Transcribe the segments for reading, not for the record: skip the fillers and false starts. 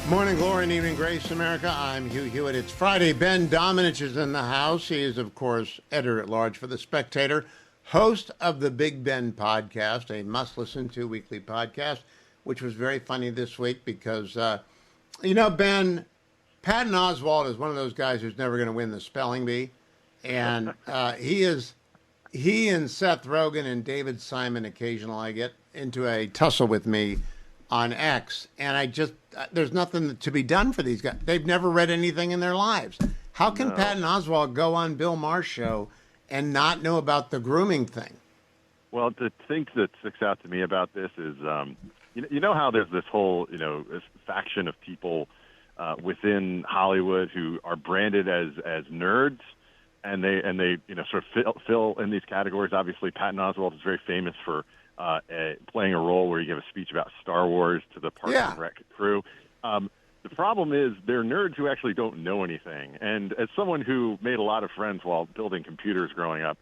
Morning glory and evening grace, America. I'm Hugh Hewitt. It's Friday. Ben Domenech is in the house. He is, of course, editor-at-large for The Spectator, host of the Big Ben podcast, a must-listen-to weekly podcast, which was very funny this week because, Ben, Patton Oswalt is one of those guys who's never going to win the spelling bee. And he and Seth Rogen and David Simon occasionally I get into a tussle with me on X, and there's nothing to be done for these guys. They've never read anything in their lives. How can Patton Oswalt go on Bill Maher's show and not know about the grooming thing? Well, the thing that sticks out to me about this is, you know how there's this whole, this faction of people within Hollywood who are branded as nerds, and they sort of fill in these categories. Obviously, Patton Oswalt is very famous for playing a role where you give a speech about Star Wars to the Parks and Rec crew. The problem is they're nerds who actually don't know anything. And as someone who made a lot of friends while building computers growing up,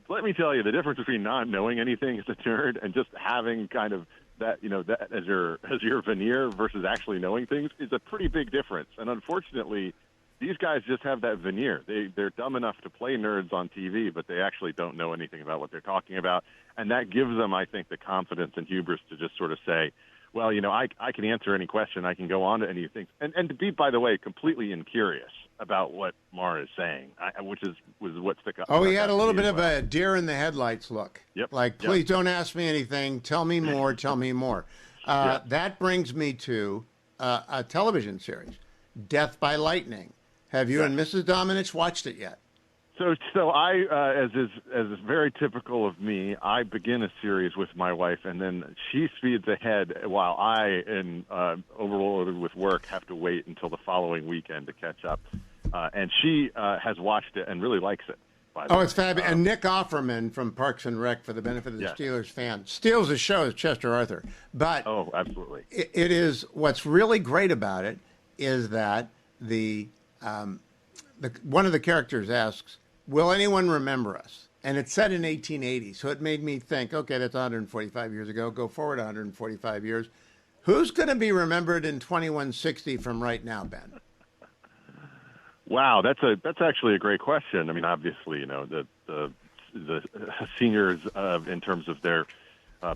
let me tell you, the difference between not knowing anything as a nerd and just having kind of that as your veneer versus actually knowing things is a pretty big difference. And unfortunately, these guys just have that veneer. They're dumb enough to play nerds on TV, but they actually don't know anything about what they're talking about. And that gives them, I think, the confidence and hubris to just sort of say, well, I can answer any question. I can go on to anything. And to be, by the way, completely incurious about what Maher is saying, was what stuck up. Oh, he had a little bit of a deer in the headlights look. Yep. Like, please don't ask me anything. Tell me more. Tell me more. That brings me to a television series, Death by Lightning. Have you and Mrs. Domenech watched it yet? So I, as is very typical of me, I begin a series with my wife, and then she speeds ahead while I, overloaded with work, have to wait until the following weekend to catch up. And she has watched it and really likes it. It's fabulous. And Nick Offerman from Parks and Rec, for the benefit of the Steelers fans, steals the show as Chester Arthur. But absolutely, it is what's really great about it is that one of the characters asks, will anyone remember us? And it's set in 1880, so it made me think, okay, that's 145 years ago. Go forward 145 years. Who's going to be remembered in 2160 from right now, Ben? Wow, that's actually a great question. I mean, obviously, the seniors in terms of their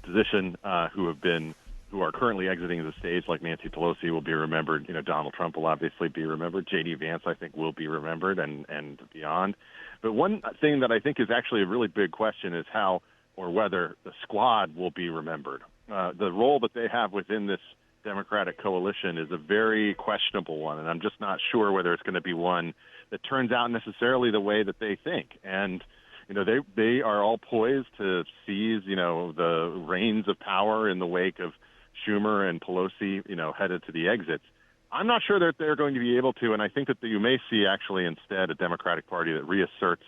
position who are currently exiting the stage, like Nancy Pelosi, will be remembered. Donald Trump will obviously be remembered. J.D. Vance, I think, will be remembered and beyond. But one thing that I think is actually a really big question is how or whether the squad will be remembered. The role that they have within this Democratic coalition is a very questionable one, and I'm just not sure whether it's going to be one that turns out necessarily the way that they think. And they are all poised to seize the reins of power in the wake of Schumer and Pelosi, headed to the exits. I'm not sure that they're going to be able to, and I think that you may see actually instead a Democratic Party that reasserts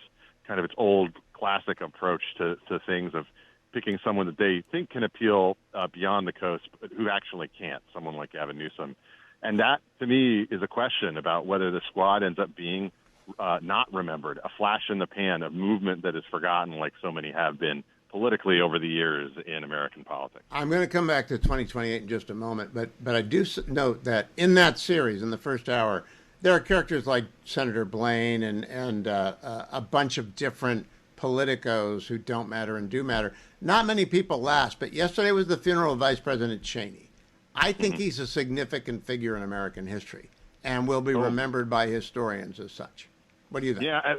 kind of its old classic approach to things of picking someone that they think can appeal beyond the coast, but who actually can't, someone like Gavin Newsom. And that, to me, is a question about whether the squad ends up being not remembered, a flash in the pan, a movement that is forgotten like so many have been politically over the years in American politics. I'm going to come back to 2028 in just a moment, but I do note that in that series, in the first hour, there are characters like Senator Blaine and a bunch of different politicos who don't matter and do matter. Not many people last, but yesterday was the funeral of Vice President Cheney. I think he's a significant figure in American history and will be remembered by historians as such. What do you think? Yeah,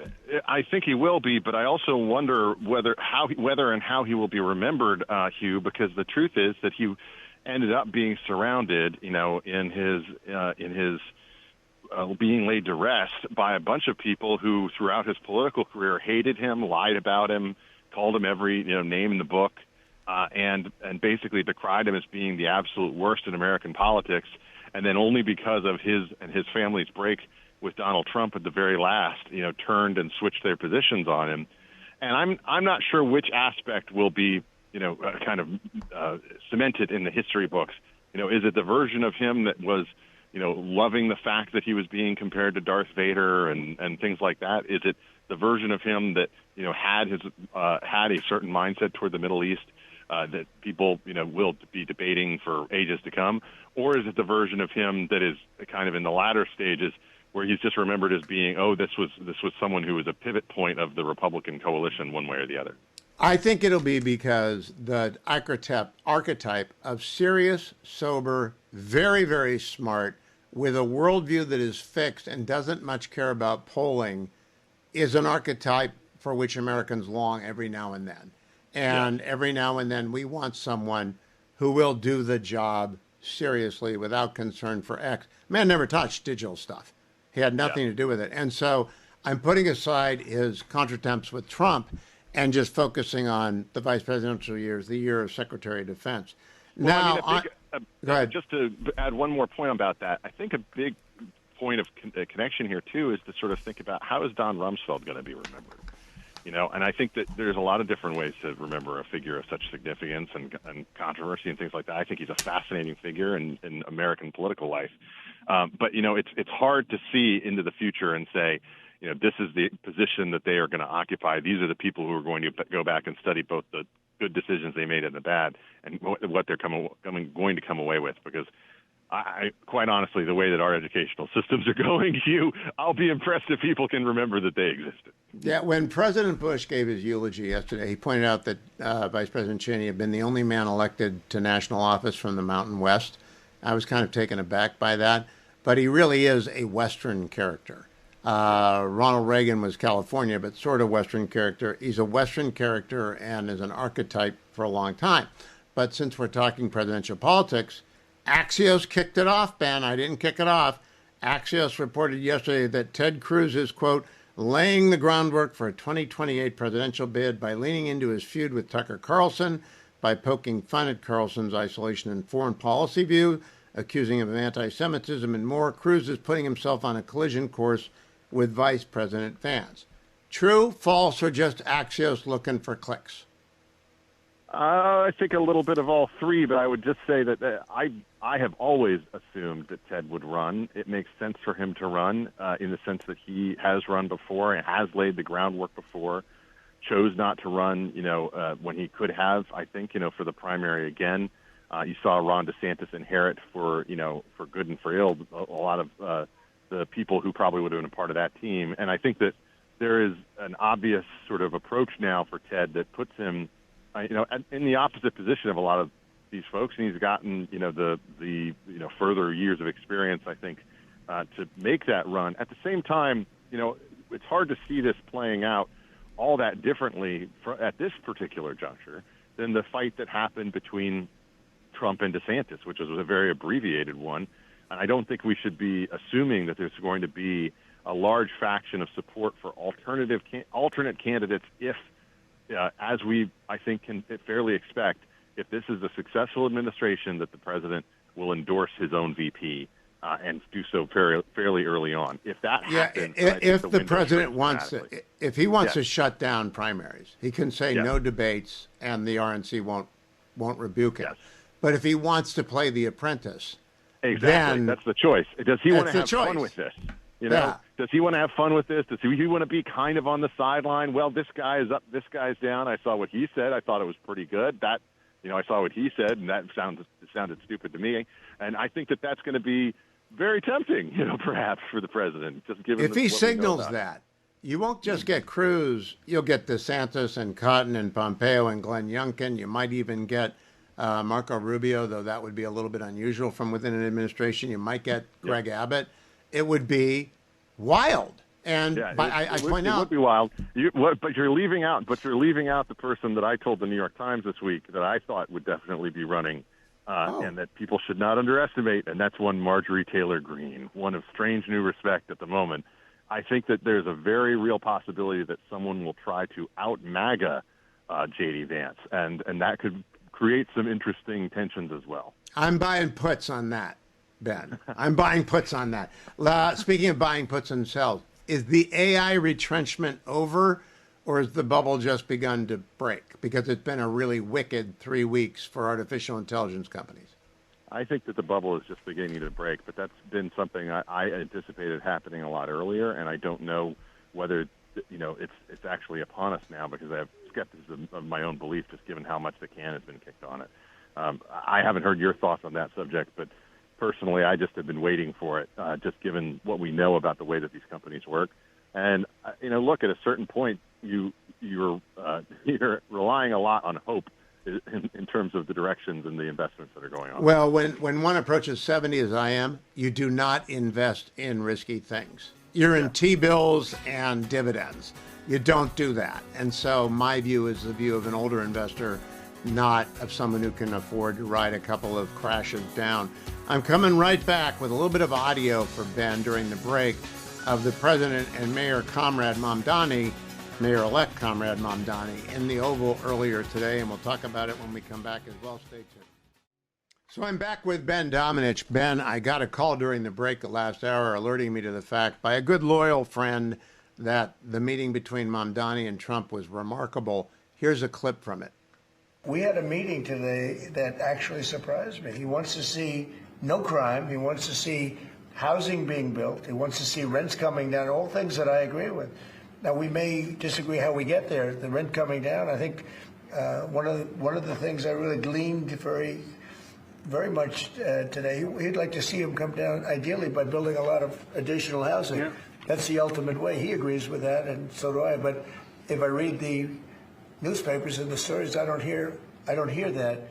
I think he will be, but I also wonder whether and how he will be remembered, Hugh, because the truth is that he ended up being surrounded, in his being laid to rest by a bunch of people who, throughout his political career, hated him, lied about him, called him every name in the book, and basically decried him as being the absolute worst in American politics. And then only because of his and his family's break with Donald Trump at the very last, turned and switched their positions on him. And I'm not sure which aspect will be, kind of cemented in the history books. Is it the version of him that was, loving the fact that he was being compared to Darth Vader and things like that? Is it the version of him that, had a certain mindset toward the Middle East? that people, will be debating for ages to come? Or is it the version of him that is kind of in the latter stages where he's just remembered as being, this was someone who was a pivot point of the Republican coalition one way or the other? I think it'll be because the archetype of serious, sober, very, very smart, with a worldview that is fixed and doesn't much care about polling is an archetype for which Americans long every now and then. And every now and then we want someone who will do the job seriously without concern for X. Man never touched digital stuff. He had nothing to do with it. And so I'm putting aside his contretemps with Trump and just focusing on the vice presidential years, the year of Secretary of Defense. Well, Now, go ahead. Just to add one more point about that, I think a big point of connection here, too, is to sort of think about how is Don Rumsfeld going to be remembered? And I think that there's a lot of different ways to remember a figure of such significance and controversy and things like that. I think he's a fascinating figure in American political life. But, it's hard to see into the future and say, this is the position that they are going to occupy. These are the people who are going to go back and study both the good decisions they made and the bad and what they're going to come away with. Because I quite honestly, the way that our educational systems are going, Hugh, I'll be impressed if people can remember that they existed. Yeah, when President Bush gave his eulogy yesterday, he pointed out that Vice President Cheney had been the only man elected to national office from the Mountain West. I was kind of taken aback by that, but he really is a Western character. Ronald Reagan was California, but sort of Western character. He's a Western character and is an archetype for a long time. But since we're talking presidential politics, Axios kicked it off, Ben. I didn't kick it off. Axios reported yesterday that Ted Cruz is, quote, laying the groundwork for a 2028 presidential bid by leaning into his feud with Tucker Carlson, by poking fun at Carlson's isolation and foreign policy view, accusing him of anti-Semitism and more. Cruz is putting himself on a collision course with Vice President Vance. True, false, or just Axios looking for clicks? I think a little bit of all three, but I would just say that I have always assumed that Ted would run. It makes sense for him to run in the sense that he has run before and has laid the groundwork before, chose not to run, when he could have, I think, for the primary again. You saw Ron DeSantis inherit for good and for ill, a lot of the people who probably would have been a part of that team. And I think that there is an obvious sort of approach now for Ted that puts him, in the opposite position of a lot of these folks. And he's gotten, the further years of experience, I think, to make that run. At the same time, it's hard to see this playing out all that differently at this particular juncture than the fight that happened between Trump and DeSantis, which was a very abbreviated one. And I don't think we should be assuming that there's going to be a large faction of support for alternate candidates if, as we, I think, can fairly expect, if this is a successful administration, that the president will endorse his own VP and do so fairly early on. If that happens, if the president wants to, if he wants to shut down primaries, he can say no debates, and the RNC won't rebuke it. But if he wants to play the apprentice, then that's the choice. Does he want to have fun with this? Does he want to have fun with this? Does he want to be kind of on the sideline? Well, this guy is up, this guy's down. I saw what he said. I thought it was pretty good. That, I saw what he said, and that sounded stupid to me. And I think that that's going to be very tempting, perhaps for the president. Just given if he signals that, you won't just get Cruz. You'll get DeSantis and Cotton and Pompeo and Glenn Youngkin. You might even get Marco Rubio, though that would be a little bit unusual from within an administration. You might get Greg Abbott. It would be wild. And I point out, it would be wild. But you're leaving out the person that I told the New York Times this week that I thought would definitely be running, and that people should not underestimate. And that's one Marjorie Taylor Greene, one of strange new respect at the moment. I think that there's a very real possibility that someone will try to out MAGA J.D. Vance, and that could create some interesting tensions as well. I'm buying puts on that, Ben. I'm buying puts on that. Speaking of buying puts and sells, is the AI retrenchment over, or has the bubble just begun to break? Because it's been a really wicked 3 weeks for artificial intelligence companies. I think that the bubble is just beginning to break, but that's been something I anticipated happening a lot earlier, and I don't know whether it's actually upon us now, because I have skepticism of my own belief, just given how much the can has been kicked on it. I haven't heard your thoughts on that subject, but personally, I just have been waiting for it, just given what we know about the way that these companies work. And look, at a certain point, you're relying a lot on hope in terms of the directions and the investments that are going on. Well, when one approaches 70 as I am, you do not invest in risky things. You're in T-bills and dividends. You don't do that. And so my view is the view of an older investor, not of someone who can afford to ride a couple of crashes down. I'm coming right back with a little bit of audio for Ben during the break of the president and Mayor Comrade Mamdani, Mayor-elect Comrade Mamdani, in the Oval earlier today, and we'll talk about it when we come back as well. Stay tuned. So I'm back with Ben Domenech. Ben, I got a call during the break the last hour alerting me to the fact by a good loyal friend that the meeting between Mamdani and Trump was remarkable. Here's a clip from it. We had a meeting today that actually surprised me. He wants to see no crime. He wants to see housing being built. He wants to see rents coming down, all things that I agree with. Now, we may disagree how we get there, the rent coming down. I think one of the things I really gleaned very much today, he'd like to see him come down, ideally, by building a lot of additional housing. Yeah. That's the ultimate way. He agrees with that, and so do I. But if I read the newspapers and the stories, I don't hear that.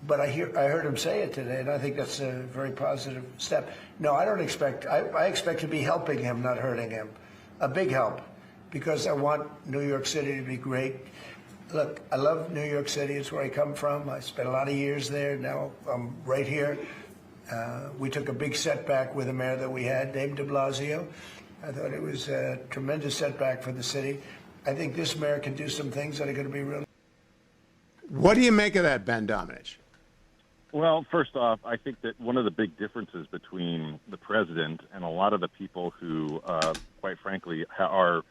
But I heard him say it today, and I think that's a very positive step. No, I don't expect. I expect to be helping him, not hurting him. A big help, because I want New York City to be great. Look, I love New York City. It's where I come from. I spent a lot of years there. Now I'm right here. We took a big setback with the mayor that we had, Dave de Blasio. I thought it was a tremendous setback for the city. I think this mayor can do some things that are going to be real. What do you make of that, Ben Domenech? Well, first off, I think that one of the big differences between the president and a lot of the people who, quite frankly, are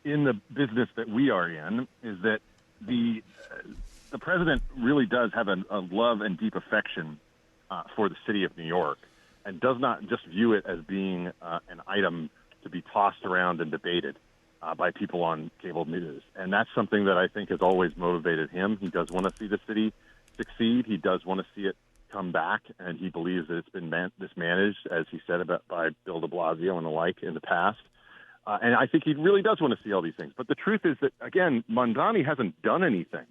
in the business that we are in is that the president really does have a love and deep affection for the city of New York, and does not just view it as being an item to be tossed around and debated by people on cable news. And that's something that I think has always motivated him. He does want to see the city succeed. He does want to see it come back, and he believes that it's been mismanaged, as he said about by Bill de Blasio and the like in the past. And I think he really does want to see all these things. But the truth is that, again, Mamdani hasn't done anything.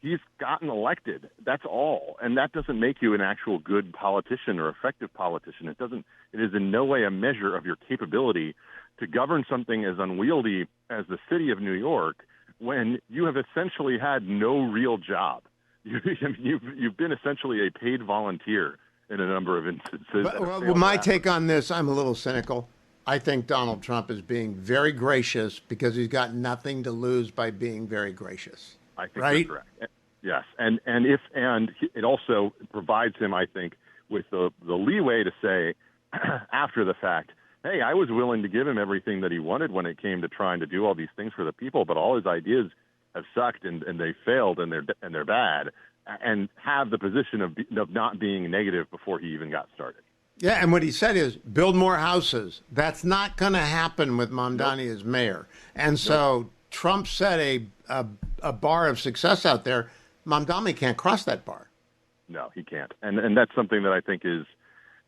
He's gotten elected. That's all. And that doesn't make you an actual good politician or effective politician. It is in no way a measure of your capability to govern something as unwieldy as the city of New York when you have essentially had no real job. You've been essentially a paid volunteer in a number of instances. Well, my take on this, I'm a little cynical. I think Donald Trump is being very gracious because he's got nothing to lose by being very gracious. I think right? That's correct. Yes, and it also provides him, I think, with the leeway to say after the fact, hey, I was willing to give him everything that he wanted when it came to trying to do all these things for the people, but all his ideas have sucked and they failed and they're bad, and have the position of not being negative before he even got started. Yeah, and what he said is build more houses. That's not going to happen with Mamdani as mayor. And so Trump set a bar of success out there. Mamdani can't cross that bar. No, he can't. And that's something that I think is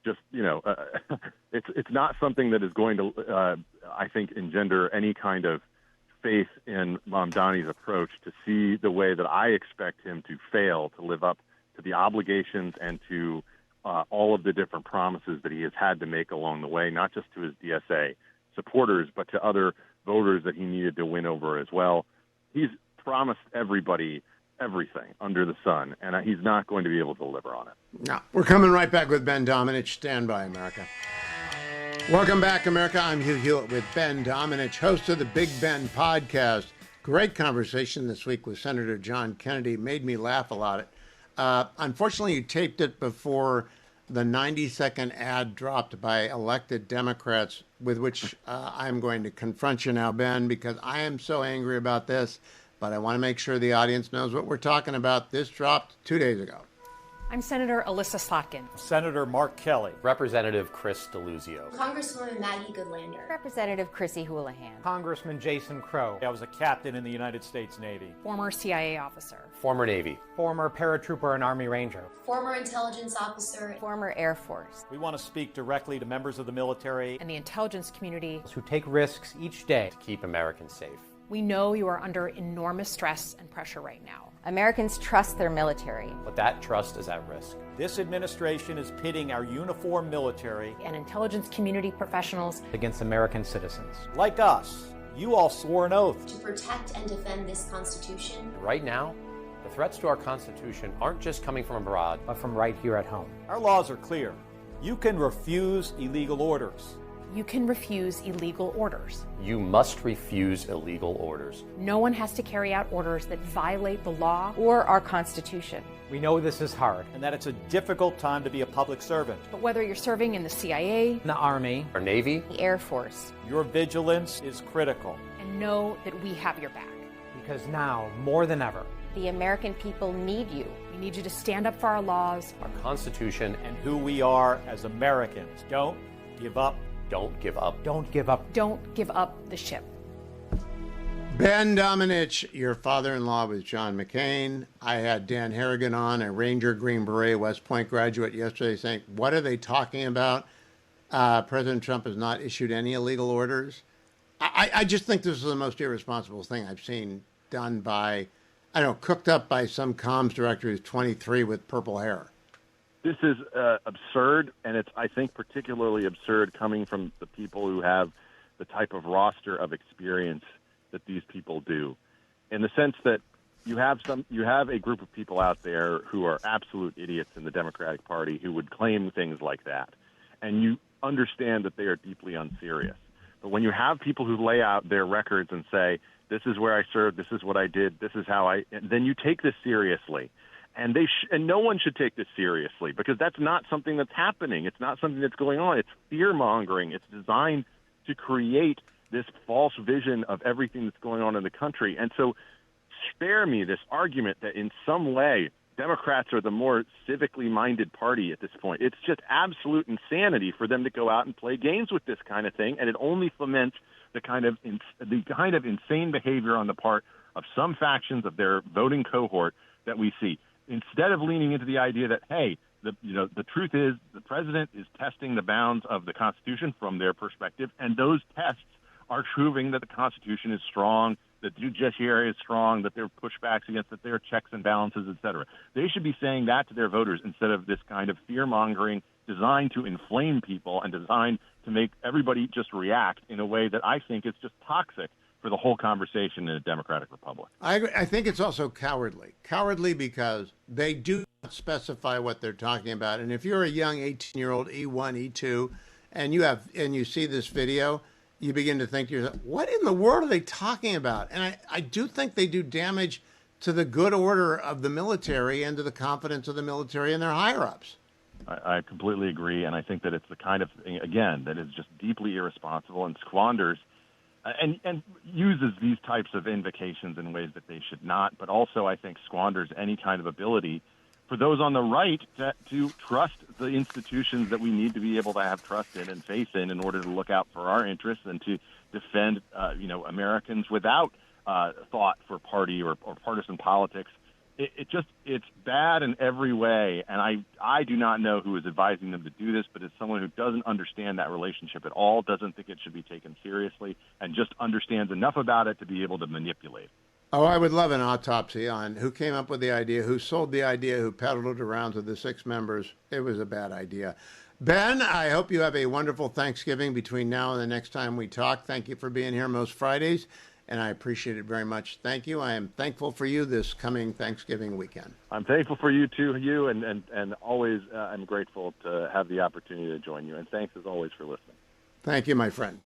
just, it's not something that is going to, I think, engender any kind of faith in Mamdani's approach to see the way that I expect him to fail to live up to the obligations and to all of the different promises that he has had to make along the way, not just to his DSA supporters, but to other voters that he needed to win over as well. He's promised everybody everything under the sun, and he's not going to be able to deliver on it. No. We're coming right back with Ben Domenech. Stand by, America. Welcome back, America. I'm Hugh Hewitt with Ben Domenech, host of the Big Ben podcast. Great conversation this week with Senator John Kennedy. Made me laugh a lot. Unfortunately, you taped it before the 90-second ad dropped by elected Democrats, with which I'm going to confront you now, Ben, because I am so angry about this, but I want to make sure the audience knows what we're talking about. This dropped 2 days ago. I'm Senator Alyssa Slotkin. Senator Mark Kelly. Representative Chris DeLuzio. Congresswoman Maggie Goodlander. Representative Chrissy Houlihan. Congressman Jason Crow. I was a captain in the United States Navy. Former CIA officer. Former Navy. Former paratrooper and Army Ranger. Former intelligence officer. Former Air Force. We want to speak directly to members of the military and the intelligence community who take risks each day to keep Americans safe. We know you are under enormous stress and pressure right now. Americans trust their military. But that trust is at risk. This administration is pitting our uniformed military and intelligence community professionals against American citizens. Like us. You all swore an oath to protect and defend this Constitution. Right now, the threats to our Constitution aren't just coming from abroad, but from right here at home. Our laws are clear. You can refuse illegal orders. You can refuse illegal orders. You must refuse illegal orders. No one has to carry out orders that violate the law or our Constitution. We know this is hard and that it's a difficult time to be a public servant. But whether you're serving in the CIA, the Army, or Navy, the Air Force, your vigilance is critical. And know that we have your back. Because now, more than ever, the American people need you. We need you to stand up for our laws, our Constitution, and who we are as Americans. Don't give up. Don't give up. Don't give up. Don't give up the ship. Ben Domenech, your father-in-law was John McCain. I had Dan Harrigan on, a Ranger, Green Beret, West Point graduate yesterday, saying, what are they talking about? President Trump has not issued any illegal orders. I just think this is the most irresponsible thing I've seen done by, I don't know, cooked up by some comms director who's 23 with purple hair. This is absurd, and it's, I think, particularly absurd coming from the people who have the type of roster of experience that these people do, in the sense that you have a group of people out there who are absolute idiots in the Democratic Party who would claim things like that, and you understand that they are deeply unserious. But when you have people who lay out their records and say, this is where I served, this is what I did, this is how then you take this seriously. And and no one should take this seriously, because that's not something that's happening. It's not something that's going on. It's fear-mongering. It's designed to create this false vision of everything that's going on in the country. And so spare me this argument that in some way Democrats are the more civically minded party at this point. It's just absolute insanity for them to go out and play games with this kind of thing, and it only foments the kind of insane behavior on the part of some factions of their voting cohort that we see. Instead of leaning into the idea that, hey, the truth is the president is testing the bounds of the Constitution from their perspective, and those tests are proving that the Constitution is strong, that the judiciary is strong, that there are pushbacks against it, there are checks and balances, et cetera. They should be saying that to their voters instead of this kind of fear-mongering designed to inflame people and designed to make everybody just react in a way that I think is just toxic for the whole conversation in a democratic republic. I agree. I think it's also cowardly. Cowardly because they do not specify what they're talking about. And if you're a young 18-year-old E1, E2, and you see this video, you begin to think to yourself, what in the world are they talking about? And I do think they do damage to the good order of the military and to the confidence of the military and their higher-ups. I completely agree, and I think that it's the kind of thing, again, that is just deeply irresponsible and squanders and uses these types of invocations in ways that they should not, but also I think squanders any kind of ability for those on the right to trust the institutions that we need to be able to have trust in and faith in order to look out for our interests and to defend, Americans without thought for party or partisan politics. It's bad in every way, and I do not know who is advising them to do this, but it's someone who doesn't understand that relationship at all, doesn't think it should be taken seriously, and just understands enough about it to be able to manipulate. Oh, I would love an autopsy on who came up with the idea, who sold the idea, who peddled it around to the 6 members. It was a bad idea. Ben, I hope you have a wonderful Thanksgiving between now and the next time we talk. Thank you for being here most Fridays, and I appreciate it very much. Thank you. I am thankful for you this coming Thanksgiving weekend. I'm thankful for you too, Hugh, and always I'm grateful to have the opportunity to join you. And thanks as always for listening. Thank you, my friend.